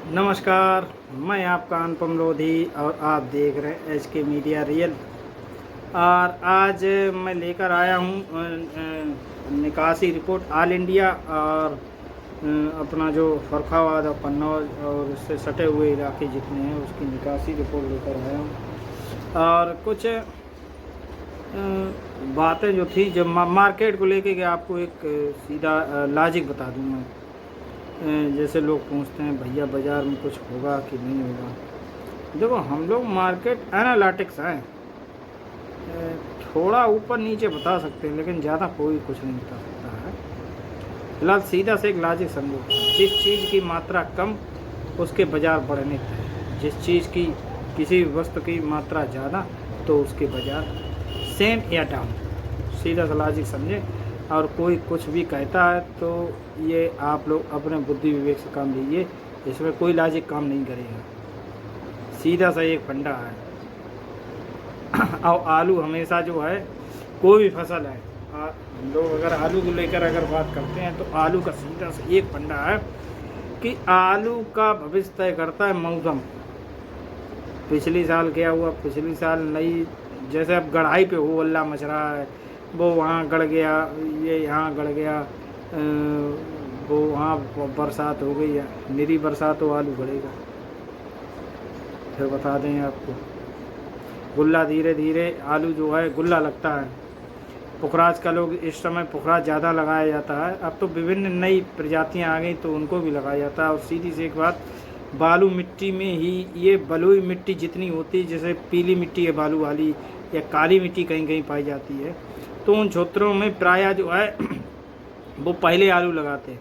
नमस्कार, मैं आपका अनुपम लोधी और आप देख रहे हैं एच के मीडिया रियल। और आज मैं लेकर आया हूँ निकासी रिपोर्ट ऑल इंडिया और अपना जो फर्रुखाबाद और कन्नौज और उससे सटे हुए इलाके जितने हैं उसकी निकासी रिपोर्ट लेकर आया हूँ। और कुछ बातें जो थी जब मार्केट को लेके कि आपको एक सीधा लॉजिक बता दूँगा। जैसे लोग पूछते हैं भैया बाज़ार में कुछ होगा कि नहीं होगा। देखो, हम लोग मार्केट एनालिटिक्स हैं, थोड़ा ऊपर नीचे बता सकते हैं लेकिन ज़्यादा कोई कुछ नहीं बता सकता है। फिलहाल सीधा से एक लॉजिक समझो, जिस चीज़ की मात्रा कम उसके बाज़ार बढ़ने चाहिए, जिस चीज़ की किसी वस्तु की मात्रा ज़्यादा तो उसके बाज़ार सेम या डाउन। सीधा सा लॉजिक समझे। और कोई कुछ भी कहता है तो ये आप लोग अपने बुद्धि विवेक से काम लीजिए, इसमें कोई लॉजिक काम नहीं करेगा। सीधा सा एक फंडा है। और आलू हमेशा जो है, कोई भी फसल है, हम लोग अगर आलू को लेकर अगर बात करते हैं तो आलू का सीधा सा एक फंडा है कि आलू का भविष्य तय करता है मौसम। पिछली साल क्या हुआ, पिछली साल नई, जैसे अब गढ़ाई पे हो अल्लाह मच रहा है, वो वहाँ गड़ गया, ये यहाँ गड़ गया, वो वहाँ बरसात हो गई है, निरी बरसात हो आलू गड़ेगा। फिर बता दें आपको, गुल्ला धीरे धीरे आलू जो है गुल्ला लगता है। पुखराज का लोग इस समय पुखराज ज़्यादा लगाया जाता है। अब तो विभिन्न नई प्रजातियाँ आ गई तो उनको भी लगाया जाता है। और सीधी सी एक बात, बालू मिट्टी में ही, ये बलुई मिट्टी जितनी होती है, जैसे पीली मिट्टी है बालू वाली या काली मिट्टी कहीं कहीं पाई जाती है, तो उन क्षेत्रों में प्रायः जो है वो पहले आलू लगाते हैं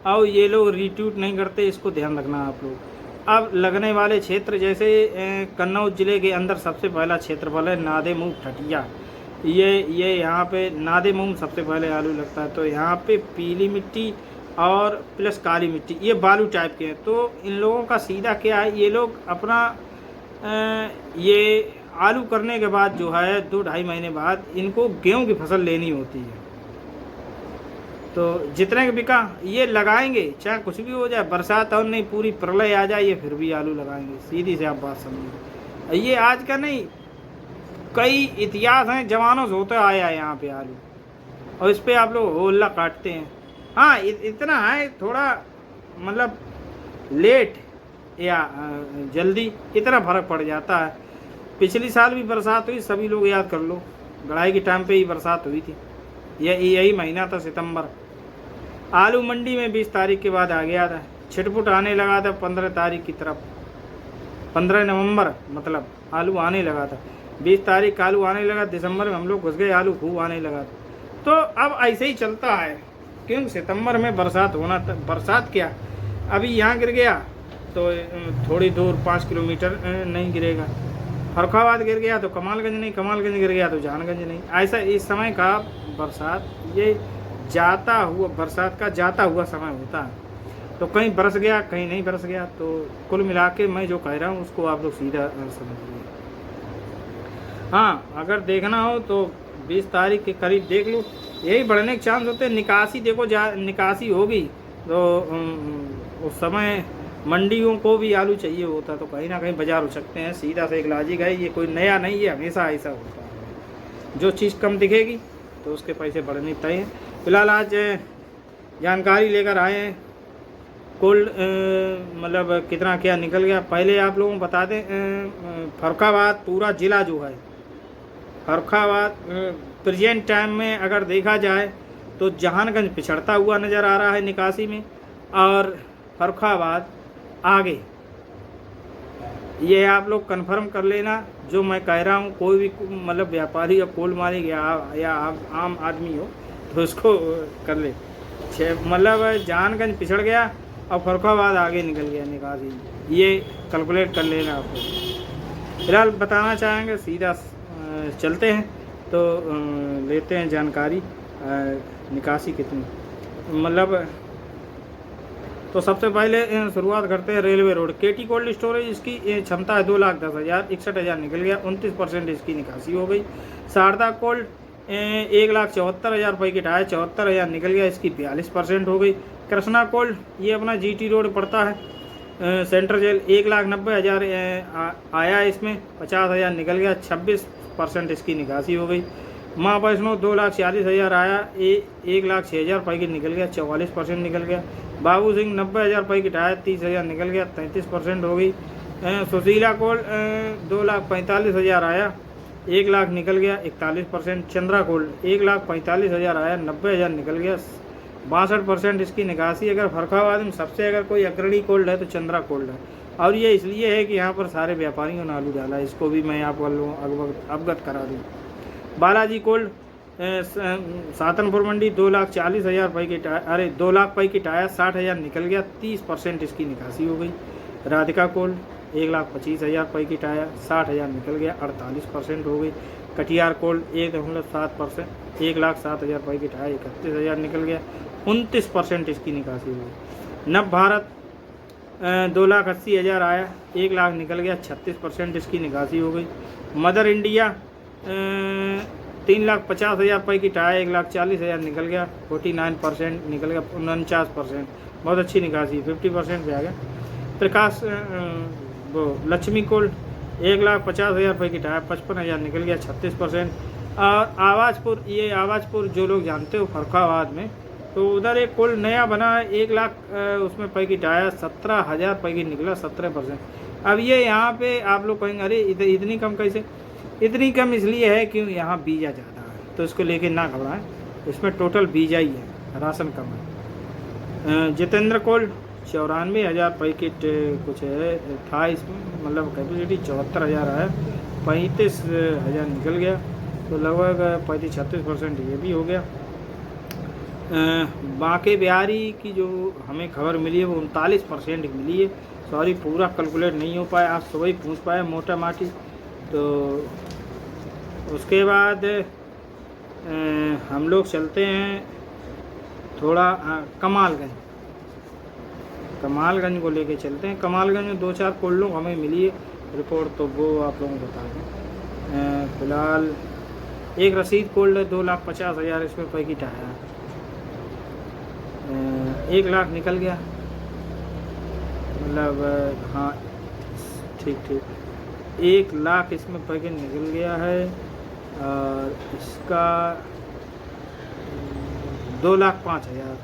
और ये लोग रिट्यूट नहीं करते। इसको ध्यान रखना आप लोग। अब लगने वाले क्षेत्र जैसे कन्नौज ज़िले के अंदर सबसे पहला क्षेत्रफल है नादेमुंह ठटिया। ये यहाँ पे नादेमुंह सबसे पहले आलू लगता है। तो यहाँ पे पीली मिट्टी और प्लस काली मिट्टी, ये बालू टाइप के हैं। तो इन लोगों का सीधा क्या है, ये लोग अपना ये आलू करने के बाद जो है 2-2.5 महीने बाद इनको गेहूं की फसल लेनी होती है। तो जितने के बिका ये लगाएंगे, चाहे कुछ भी हो जाए, बरसात और नहीं पूरी प्रलय आ जाए, ये फिर भी आलू लगाएंगे। सीधी से आप बात समझिए। ये आज का नहीं, कई इतिहास हैं, जमानों से होते आया है यहाँ पे आलू, और इस पर आप लोग होल्ला काटते हैं। हाँ, इतना है, थोड़ा मतलब लेट या जल्दी इतना फर्क पड़ जाता है। पिछली साल भी बरसात हुई, सभी लोग याद कर लो, गढ़ाई के टाइम पे ही बरसात हुई थी। यही महीना था सितंबर। आलू मंडी में 20 तारीख के बाद आ गया था, छिटपुट आने लगा था 15 तारीख की तरफ, 15 नवंबर मतलब आलू आने लगा था। 20 तारीख आलू आने लगा, दिसंबर में हम लोग घुस गए, आलू खूब आने लगा था। तो अब ऐसे ही चलता है, क्योंकि सितंबर में बरसात होना था। बरसात क्या, अभी यहाँ गिर गया तो थोड़ी दूर 5 किलोमीटर नहीं गिरेगा। फर्रुखाबाद गिर गया तो कमालगंज नहीं, कमालगंज गिर गया तो जानगंज नहीं। ऐसा इस समय का बरसात, ये जाता हुआ बरसात का जाता हुआ समय होता है। तो कहीं बरस गया, कहीं नहीं बरस गया। तो कुल मिला के मैं जो कह रहा हूँ उसको आप लोग सीधा समझिए। हाँ, अगर देखना हो तो 20 तारीख के करीब देख लो, यही बढ़ने के चांस होते हैं। निकासी देखो, निकासी होगी तो उस समय मंडियों को भी आलू चाहिए होता, तो कहीं ना कहीं बाजार हो सकते हैं। सीधा से एक लॉजिक है, ये कोई नया नहीं है, हमेशा ऐसा होता है। जो चीज़ कम दिखेगी तो उसके पैसे बढ़ने तय हैं। फिलहाल आज जानकारी लेकर आए हैं कोल्ड मतलब कितना क्या निकल गया। पहले आप लोगों को बता दें, फर्रुखाबाद पूरा ज़िला जो है, फर्रुखाबाद प्रेजेंट टाइम में अगर देखा जाए तो जहानगंज पिछड़ता हुआ नज़र आ रहा है निकासी में, और फर्रुखाबाद आगे। ये आप लोग कंफर्म कर लेना जो मैं कह रहा हूँ। कोई भी मतलब व्यापारी या कोल्ड मालिक या आम आदमी हो तो उसको कर ले। मतलब जहानगंज पिछड़ गया और फर्रुखाबाद आगे निकल गया निकासी, ये कैलकुलेट कर लेना आपको। फिलहाल बताना चाहेंगे, सीधा चलते हैं तो लेते हैं जानकारी निकासी कितनी, मतलब तो सबसे पहले शुरुआत करते हैं रेलवे रोड। केटी कोल्ड स्टोरेज, इसकी क्षमता है 2,10,000, 61,000 निकल गया, 29% इसकी निकासी हो गई। शारदा कोल्ड 1,74,000 रुपये की ढाई, 74,000 निकल गया, इसकी 42% हो गई। कृष्णा कोल्ड, ये अपना GT रोड पड़ता है, सेंट्रल जेल 1,90,000 आया, इसमें 50,000 निकल गया, 26% इसकी निकासी हो गई। माँ वैष्णो 2,40,000 आया, 1,06,000 रुपये की निकल गया, 44% निकल गया। बाबू सिंह 90,000 रुपये की आया, 30,000 निकल गया, 33% हो गई। सुशीला कोल 2,45,000 आया, 1 लाख निकल गया, 41%। चंद्रा कोल्ड 1,45,000 आया, 90,000 निकल गया, 62% इसकी निकासी। अगर फर्रुखाबाद में सबसे अगर कोई अग्रणी कोल्ड है तो चंद्रा कोल्ड है, और ये इसलिए है कि यहाँ पर सारे व्यापारियों ने आलू डाला है। इसको भी मैं आप लोगों अवगत करा दूँ। बालाजी कोल्ड सातनपुर मंडी 2,40,000 रुपये की अरे 2 लाख रुपये की टाया, 60,000 निकल गया, 30% इसकी निकासी हो गई। राधिका कोल्ड 1,25,000 रुपये की टाया, 60,000 निकल गया, 48% हो गई। कटियार कोल्ड 1.7%, 1,07,000 रुपये की टाया, 31,000 निकल गया, 29% इसकी निकासी हो गई। नव भारत 2,80,000 आया, 1 लाख निकल गया, 36% इसकी निकासी हो गई। मदर इंडिया 3,50,000 रुपये की टाया, 1,40,000 निकल गया, 49% निकल गया, 49%, बहुत अच्छी निकासी, 50% पे आ गया। प्रकाश वो लक्ष्मी कोल्ड 1,50,000 रुपये की टाया, 55,000 निकल गया, 36%। और आवाजपुर, ये आवाजपुर जो लोग जानते हो फर्रुखाबाद में, तो उधर एक कोल्ड नया बना है, 1 लाख उसमें रुपये की टाया, 17,000 रुपये की निकला, 17%। अब ये यहाँ पे आप लोग कहेंगे अरे इतनी कम कैसे? इतनी कम इसलिए है कि यहाँ बीजा ज़्यादा है, तो इसको लेके ना घबराएं, इसमें टोटल बीजा ही है, राशन कम है। जितेंद्र कोल्ड 94,000 रुपये की कुछ है था इसमें, मतलब कैपेसिटी 74,000 है, 35,000 निकल गया, तो लगभग 35-36% ये भी हो गया। बांके बिहारी की जो हमें खबर मिली है वो 39% मिली है। सॉरी पूरा कैलकुलेट नहीं हो पाया, आज सुबह ही पूछ पाया मोटा माटी। तो उसके बाद हम लोग चलते हैं थोड़ा कमालगंज को लेके चलते हैं। कमालगंज में 2-4 कोल्डों हमें मिली है रिपोर्ट, तो वो आप लोगों को बता दें। फिलहाल एक रसीद कोल्ड है 2,50,000 इसमें रुपये की टाया, 1 लाख निकल गया, मतलब हाँ ठीक 1 लाख इसमें रुपये की निकल गया है। और इसका 2,05,000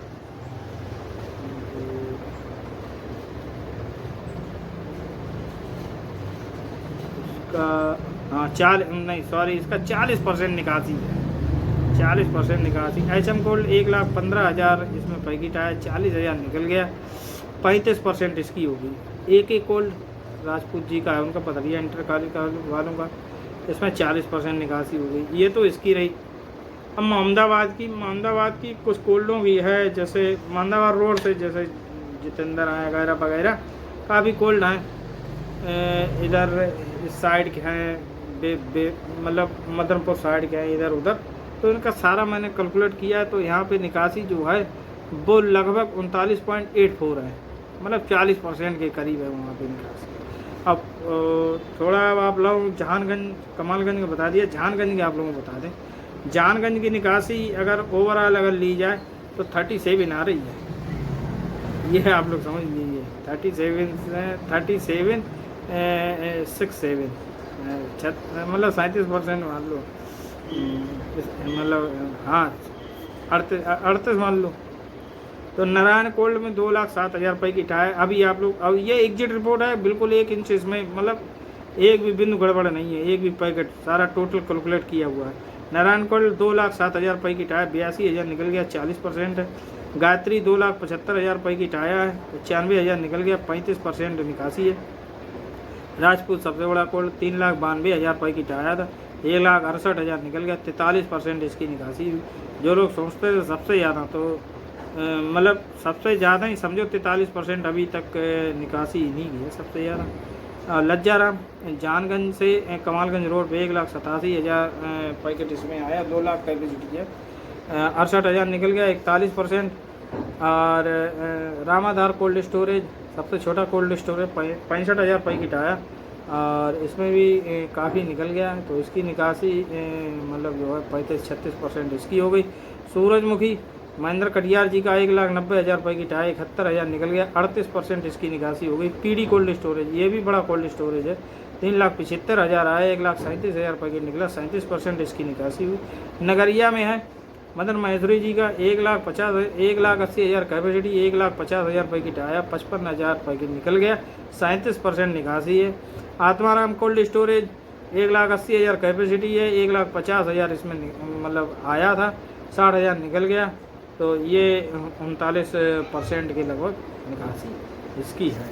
इसका हाँ 40% निकासी है, 40% निकासी। HM कोल्ड 1,15,000 इसमें रुपये की टाया, 40,000 निकल गया, 35% इसकी होगी। AK कोल्ड राजपूत जी का है, उनका पथरिया इंटर कॉलेज वालों का, इसमें 40% निकासी हो गई। ये तो इसकी रही। अब मोहम्मदाबाद की कुछ कोल्डों की है, जैसे मोहम्मदाबाद रोड से जैसे जितेंद्र आए वगैरह काफ़ी कोल्ड हैं। इधर इस साइड के हैं, मतलब मदनपुर साइड के हैं, इधर उधर, तो इनका सारा मैंने कैलकुलेट किया है, तो यहाँ पे निकासी जो है वो लगभग 39.84 है, मतलब 40% के करीब है वहाँ पे निकासी। अब थोड़ा आप लोग जहानगंज कमालगंज का बता दिया, जहानगंज के आप लोगों को बता दें। जहानगंज की निकासी अगर ओवरऑल अगर ली जाए तो 37 आ रही है, ये आप लोग समझ लीजिए, 37 67 मतलब 37% मान लो, मतलब हाँ 38 मान लो। तो नारायण कोल्ड में 2,07,000 रुपये की टाया। अभी आप लोग, अब ये एग्जिट रिपोर्ट है, बिल्कुल 1 इंच इसमें, मतलब एक भी बिंदु गड़बड़ नहीं है, एक भी पैकेट, सारा टोटल कैलकुलेट किया हुआ है। नारायण कोल्ड 2,07,000 रुपये की टाया, 82,000 निकल गया, 40% है। गायत्री 2,75,000 रुपये की टाया है, 95,000 निकल गया, 35% निकासी है। राजपूत सबसे बड़ा कोल्ड 3,92,000 रुपये की टाया था, 1,68,000 निकल गया, 43% इसकी निकासी हुई। जो लोग सोचते थे सबसे ज़्यादा, तो मतलब सबसे ज़्यादा ही समझो 43% अभी तक निकासी नहीं की है सबसे ज़्यादा। लज्जाराम जानगंज से कमालगंज रोड पे 1,87,000 पैकेट इसमें आया, 2 लाख कैपेसिटी है, 68,000 निकल गया, 41%। और रामाधार कोल्ड स्टोरेज सबसे छोटा कोल्ड स्टोरेज 65,000 रुपये की टाया, और इसमें भी काफ़ी निकल गया, तो इसकी निकासी मतलब जो है 35-36% इसकी हो गई। सूरजमुखी महेंद्र कटियार जी का 1,90,000 रुपये की टाई 71,000 निकल गया, 38% इसकी निकासी हो गई। पीडी कोल्ड स्टोरेज, ये भी बड़ा कोल्ड स्टोरेज है, 3,75,000 आया, 1,37,000 रुपये की निकला, 37% इसकी निकासी हुई। नगरिया में है मदन महेश्वरी जी का 1,80,000 कैपेसिटी, 1,50,000 रुपये की टाया, 55,000 रुपये की निकल गया, 37% निकासी है। आत्माराम कोल्ड स्टोरेज 1,80,000 कैपेसिटी है, 1,50,000 इसमें मतलब आया था, 60,000 निकल गया, तो ये 39% के लगभग निकासी इसकी है।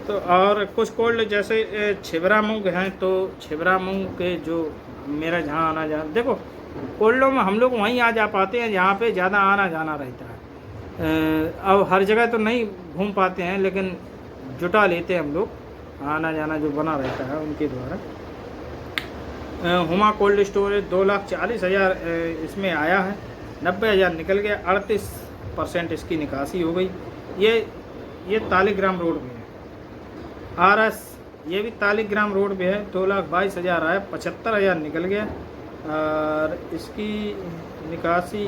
तो और कुछ कोल्ड जैसे छिबरा मूंग हैं, तो छिबरा मूंग के जो मेरा जहाँ आना जाना, देखो कोल्डों में हम लोग वहीं आ जा पाते हैं जहाँ पे ज़्यादा आना जाना रहता है। अब हर जगह तो नहीं घूम पाते हैं, लेकिन जुटा लेते हैं हम लोग, आना जाना जो बना रहता है उनके द्वारा। हुमा कोल्ड स्टोरेज 2,40,000 इसमें आया है, 90,000 निकल गया, 38% इसकी निकासी हो गई। ये तालिग्राम रोड पे है। RS ये भी तालिग्राम रोड पे है, 2,22,000 आया, 75,000 निकल गया, और इसकी निकासी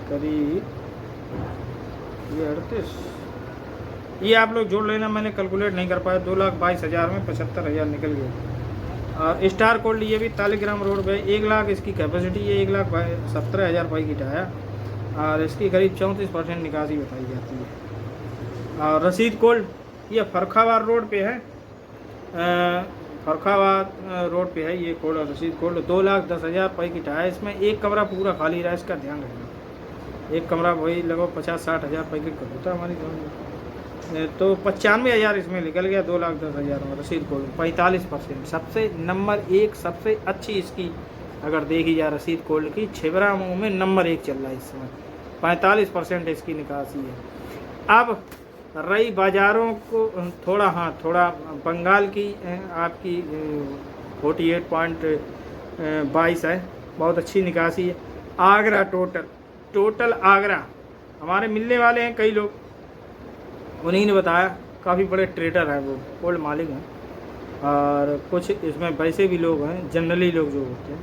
करीब ये 38, ये आप लोग जोड़ लेना, मैंने कैलकुलेट नहीं कर पाया, 2,22,000 में 75,000 निकल गया। और स्टार कोल्ड ये भी तालिग्राम रोड पे 1 लाख इसकी कैपेसिटी है, 1,17,000 रुपये की टाया, और इसकी करीब 34% निकासी बताई जाती है। और रसीद कोल्ड ये फरखाबाद रोड पे है, फरखाबाद रोड पे है ये कोल्ड, रसीद कोल्ड 2,10,000 रुपये की टाया, इसमें एक कमरा पूरा खाली रहा, इसका ध्यान रखना। एक कमरा वही लगभग 50-60,000 रुपये की होता हमारी तो 95,000 इसमें निकल गया, 2,10,000 में रसीद कोल्ड 45%। सबसे नंबर 1 सबसे अच्छी इसकी अगर देखी जाए रसीद कोल्ड की, छिबरा मूंग में नंबर 1 चल रहा है इस समय, 45% इसकी निकासी है। अब रही बाज़ारों को थोड़ा बंगाल की आपकी 48.22 है, बहुत अच्छी निकासी है। आगरा टोटल आगरा हमारे मिलने वाले हैं कई लोग, उन्हीं ने बताया, काफ़ी बड़े ट्रेडर हैं वो, कोल्ड मालिक हैं, और कुछ इसमें वैसे भी लोग हैं, जनरली लोग जो होते हैं,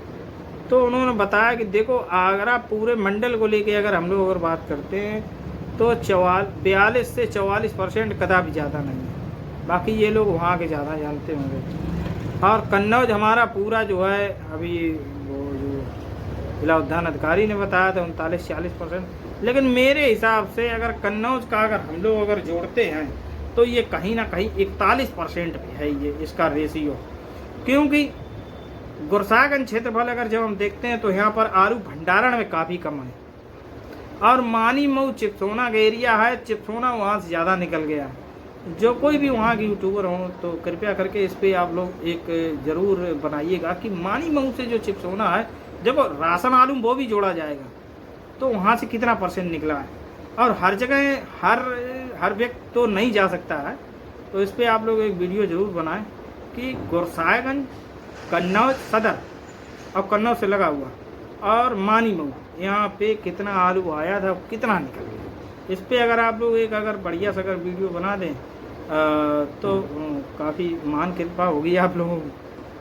तो उन्होंने बताया कि देखो आगरा पूरे मंडल को लेके अगर हम लोग अगर बात करते हैं तो 42 से 44% कदापि ज़्यादा नहीं है। बाकी ये लोग वहाँ के ज़्यादा जानते होंगे। और कन्नौज हमारा पूरा जो है, अभी वो जो जिला उद्यान अधिकारी ने बताया था 39-40%, लेकिन मेरे हिसाब से अगर कन्नौज का अगर हम लोग अगर जोड़ते हैं तो ये कहीं ना कहीं 41% पे है ये इसका रेशियो, क्योंकि गुरसागंज क्षेत्रफल अगर जब हम देखते हैं तो यहाँ पर आलू भंडारण में काफ़ी कम है, और मानी मऊ चिपसोना का एरिया है, चिपसोना वहाँ से ज़्यादा निकल गया। जो कोई भी वहाँ के यूट्यूबर हों तो कृपया करके इस पर आप लोग एक ज़रूर बनाइएगा कि मानी मऊ से जो चिपसोना है, जब राशन आलू वो भी जोड़ा जाएगा तो वहाँ से कितना % निकला है। और हर जगह हर व्यक्ति तो नहीं जा सकता है, तो इस पर आप लोग एक वीडियो ज़रूर बनाएं कि गुरसागंज, कन्नौज सदर और कन्नौज से लगा हुआ और मानी मऊ यहाँ पे कितना आलू आया था, कितना निकल गया। इस पे अगर आप लोग एक अगर बढ़िया सा अगर वीडियो बना दें तो काफ़ी महान कृपा होगी आप लोगों की।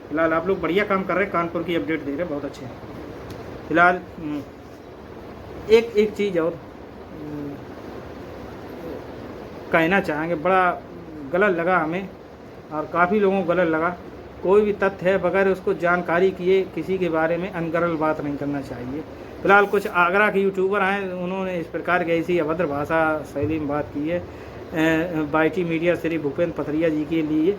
फिलहाल आप लोग बढ़िया काम कर रहे हैं, कानपुर की अपडेट दे रहे हैं, बहुत अच्छे हैं। फिलहाल एक चीज़ और कहना चाहेंगे, बड़ा गलत लगा हमें और काफ़ी लोगों को गलत लगा। कोई भी तथ्य है बगैर उसको जानकारी किए किसी के बारे में अनगरल बात नहीं करना चाहिए। फिलहाल कुछ आगरा के यूट्यूबर हैं, उन्होंने इस प्रकार की ऐसी अभद्र भाषा शैली में बात की है बाईटी मीडिया श्री भूपेंद्र पथरिया जी के लिए,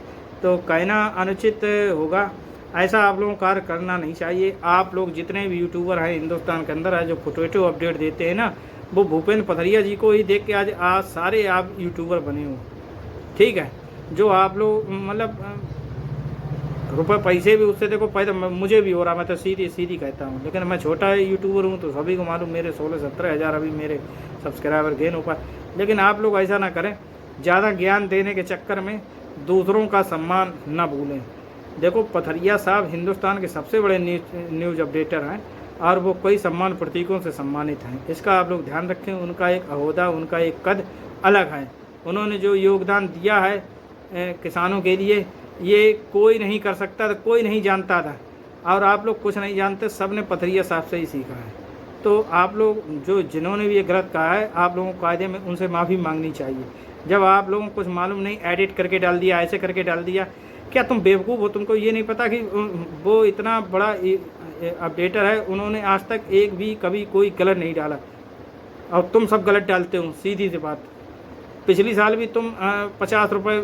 तो कहना अनुचित होगा। ऐसा आप लोगों को कार्य करना नहीं चाहिए। आप लोग जितने भी यूट्यूबर हैं हिंदुस्तान के अंदर है जो फोटो अपडेट देते हैं ना, वो भूपेंद्र पथरिया जी को ही देख के आज सारे आप यूट्यूबर बने हो, ठीक है। जो आप लोग मतलब रुपए पैसे भी उससे देखो, पैदा मुझे भी हो रहा, मैं तो सीधी कहता हूँ, लेकिन मैं छोटा यूट्यूबर हूँ तो सभी को मालूम, मेरे 16-17 हज़ार अभी मेरे सब्सक्राइबर गेन हो पाए। लेकिन आप लोग ऐसा ना करें, ज़्यादा ज्ञान देने के चक्कर में दूसरों का सम्मान न भूलें। देखो पथरिया साहब हिंदुस्तान के सबसे बड़े न्यूज़ अपडेटर हैं और वो कई सम्मान प्रतीकों से सम्मानित हैं, इसका आप लोग ध्यान रखें। उनका एक अहोदा, उनका एक कद अलग है। उन्होंने जो योगदान दिया है किसानों के लिए, ये कोई नहीं कर सकता था, कोई नहीं जानता था, और आप लोग कुछ नहीं जानते, सब ने पथरिया साहब से ही सीखा है। तो आप लोग जो जिन्होंने भी ये गलत कहा है, आप लोगों को कायदे में उनसे माफ़ी मांगनी चाहिए। जब आप लोगों को कुछ मालूम नहीं, एडिट करके डाल दिया, ऐसे करके डाल दिया, क्या तुम बेवकूफ़ हो? तुमको ये नहीं पता कि वो इतना बड़ा अपडेटर है, उन्होंने आज तक एक भी कभी कोई गलत नहीं डाला, और तुम सब गलत डालते हो। सीधी सी बात, पिछली साल भी तुम 50 रुपये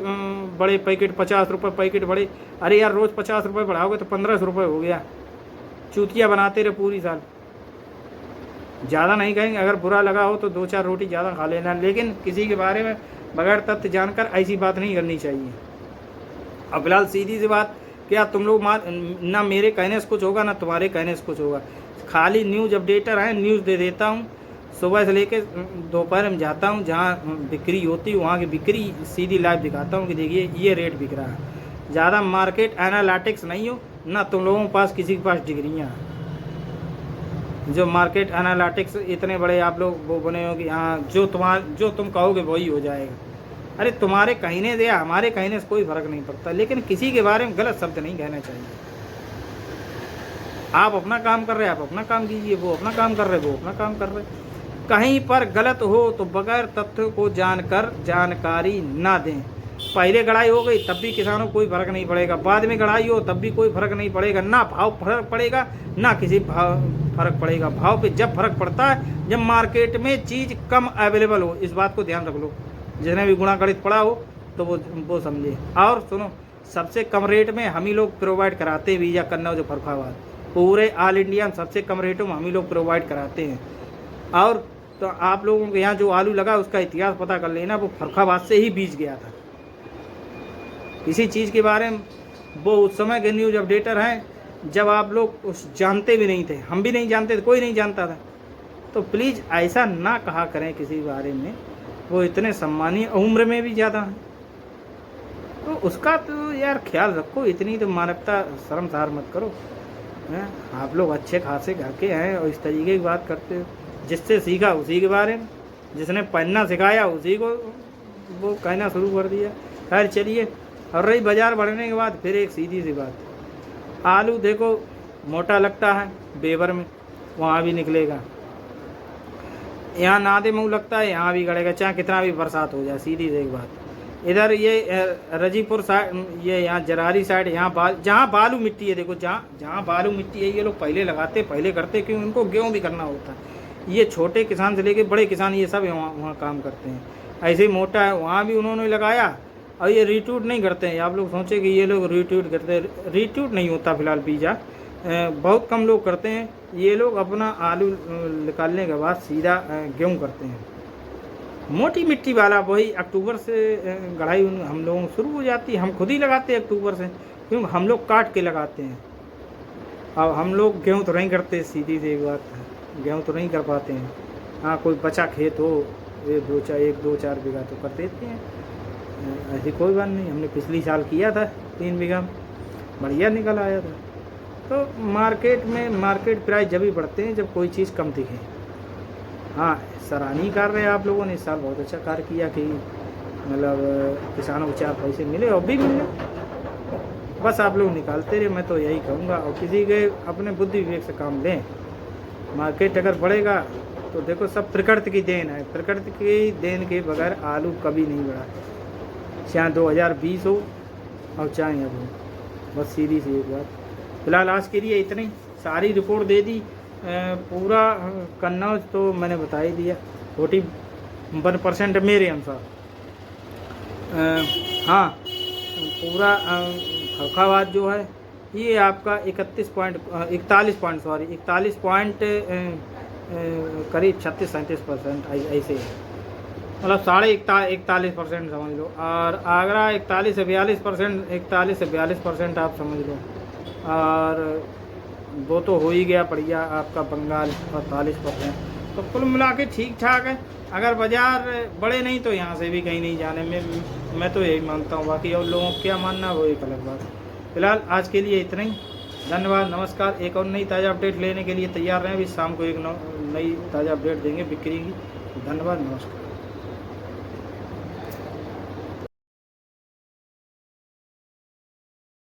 बड़े पैकेट, 50 रुपये पैकेट बड़े। अरे यार, रोज़ 50 रुपये बढ़ाओगे तो 1500 रुपये हो गया। चूतिया बनाते रहे पूरी साल। ज़्यादा नहीं कहेंगे, अगर बुरा लगा हो तो 2-4 रोटी ज़्यादा खा लेना, लेकिन किसी के बारे में बगैर तथ्य जानकर ऐसी बात नहीं करनी चाहिए। अब फिलहाल सीधी सी बात, क्या तुम लोग ना मेरे कहने से कुछ होगा, ना तुम्हारे कहने से कुछ होगा। खाली न्यूज़ अपडेटर हैं, न्यूज़ दे देता हूँ। सुबह से लेकर दोपहर में जाता हूँ, जहाँ बिक्री होती है वहाँ की बिक्री सीधी लाइव दिखाता हूँ कि देखिए ये रेट बिक रहा है। ज़्यादा मार्केट एनालिटिक्स नहीं हो, ना तुम लोगों के पास किसी के पास डिग्रियाँ हैं जो मार्केट एनालिटिक्स इतने बड़े आप लोग वो बने हो कि हाँ जो तुम कहोगे वही हो जाएगा। अरे तुम्हारे कहने से या हमारे कहने से कोई फ़र्क नहीं पड़ता, लेकिन किसी के बारे में गलत शब्द नहीं कहना चाहिए। आप अपना काम कर रहे हैं, आप अपना काम कीजिए, वो अपना काम कर रहे, वो अपना काम कर रहे। कहीं पर गलत हो तो बगैर तथ्य को जानकर जानकारी ना दें। पहले गढ़ाई हो गई तब भी किसानों को कोई फ़र्क नहीं पड़ेगा, बाद में गढ़ाई हो तब भी कोई फ़र्क नहीं पड़ेगा। ना भाव फर्क पड़ेगा, ना किसी भाव फर्क पड़ेगा। भाव पे जब फर्क पड़ता है जब मार्केट में चीज़ कम अवेलेबल हो। इस बात को ध्यान रख लो, जिसने भी गुणा गणित पढ़ा हो तो वो समझे। और सुनो, सबसे कम रेट में हम ही लोग प्रोवाइड कराते हैं वीज़ा कन्नौज फर्रुखाबाद। पूरे ऑल इंडिया में सबसे कम रेटों में हम ही लोग प्रोवाइड कराते हैं। और तो आप लोगों के यहाँ जो आलू लगा उसका इतिहास पता कर लेना, वो फर्रुखाबाद से ही बीज गया था। किसी चीज़ के बारे में वो उस समय के न्यूज़ अपडेटर हैं जब आप लोग उस जानते भी नहीं थे, हम भी नहीं जानते थे, कोई नहीं जानता था। तो प्लीज़ ऐसा ना कहा करें किसी बारे में, वो इतने सम्मानीय, उम्र में भी ज़्यादा हैं, तो उसका तो यार ख्याल रखो। इतनी तो मानवता शर्मसार मत करो हैं। आप लोग अच्छे खासे घर के हैं और इस तरीके की बात करते हो। जिससे सीखा उसी के बारे में, जिसने पढ़ना सिखाया उसी को वो कहना शुरू कर दिया। खैर चलिए, और रही बाज़ार बढ़ने के बाद फिर एक सीधी सी बात, आलू देखो मोटा लगता है बेवर में, वहाँ भी निकलेगा। यहाँ नादे मुँह लगता है, यहाँ भी गड़ेगा, चाहे कितना भी बरसात हो जाए। सीधी सी एक बात, इधर ये रजीपुर साइड, ये यहाँ जरारी साइड, यहाँ जहाँ बालू मिट्टी है, देखो जहाँ बालू मिट्टी है ये लोग पहले लगाते, पहले करते, क्यों उनको गेहूँ भी करना होता है। ये छोटे किसान से लेके बड़े किसान ये सब वहाँ काम करते हैं। ऐसे ही मोटा है, वहाँ भी उन्होंने लगाया। और ये रीटूट नहीं करते हैं। आप लोग सोचे कि ये लोग रीटूट करते हैं, रीटूट नहीं होता फिलहाल बीजा, बहुत कम लोग करते हैं। ये लोग अपना आलू निकालने के बाद सीधा गेहूँ करते हैं। मोटी मिट्टी वाला वही अक्टूबर से गढ़ाई हम लोगों शुरू हो जाती है। हम खुद ही लगाते हैं अक्टूबर से, क्योंकि हम लोग काट के लगाते हैं। अब हम लोग गेहूँ तो नहीं करते, सीधी सी बात है, गेहूँ तो नहीं कर पाते हैं। हाँ, कोई बचा खेत हो, 1-2-4 बीघा तो कर देते हैं, ऐसी कोई बात नहीं। हमने पिछली साल किया था 3 बीघा, बढ़िया निकल आया था। तो मार्केट प्राइस जब भी बढ़ते हैं जब कोई चीज़ कम दिखे। हाँ, सराहनीय कार्य है, आप लोगों ने इस साल बहुत अच्छा कार्य किया कि मतलब किसानों को 4 पैसे मिले और भी मिले। बस आप लोग निकालते रहे, मैं तो यही कहूँगा। और किसी के अपने बुद्धि विवेक से काम लें। मार्केट अगर बढ़ेगा तो देखो सब प्रकृति की देन है, प्रकृति की देन के बगैर आलू कभी नहीं बढ़ा, चाहे 2020 हो और चाहे अब हो। बस सीधी सी एक बात। फिलहाल आज के लिए इतनी सारी रिपोर्ट दे दी। पूरा कन्नौज तो मैंने बता ही दिया, 41% मेरे अनुसार। हाँ, पूरा फर्रुखाबाद जो है ये आपका 41 पॉइंट करीब 36-37% ऐसे, मतलब 41% समझ लो। और आगरा 41 से 42% आप समझ लो। और वो तो हो ही गया बढ़िया आपका बंगाल 45%। तो कुल मिला के ठीक ठाक है। अगर बाज़ार बढ़े नहीं तो यहाँ से भी कहीं नहीं जाने में, मैं तो यही मानता हूँ। बाकी और लोगों को क्या मानना वो एक अलग बात है। फिलहाल आज के लिए इतना ही। धन्यवाद, नमस्कार। एक और नई ताज़ा अपडेट लेने के लिए तैयार रहें। अभी शाम को एक नई ताज़ा अपडेट देंगे बिक्री की। धन्यवाद, नमस्कार।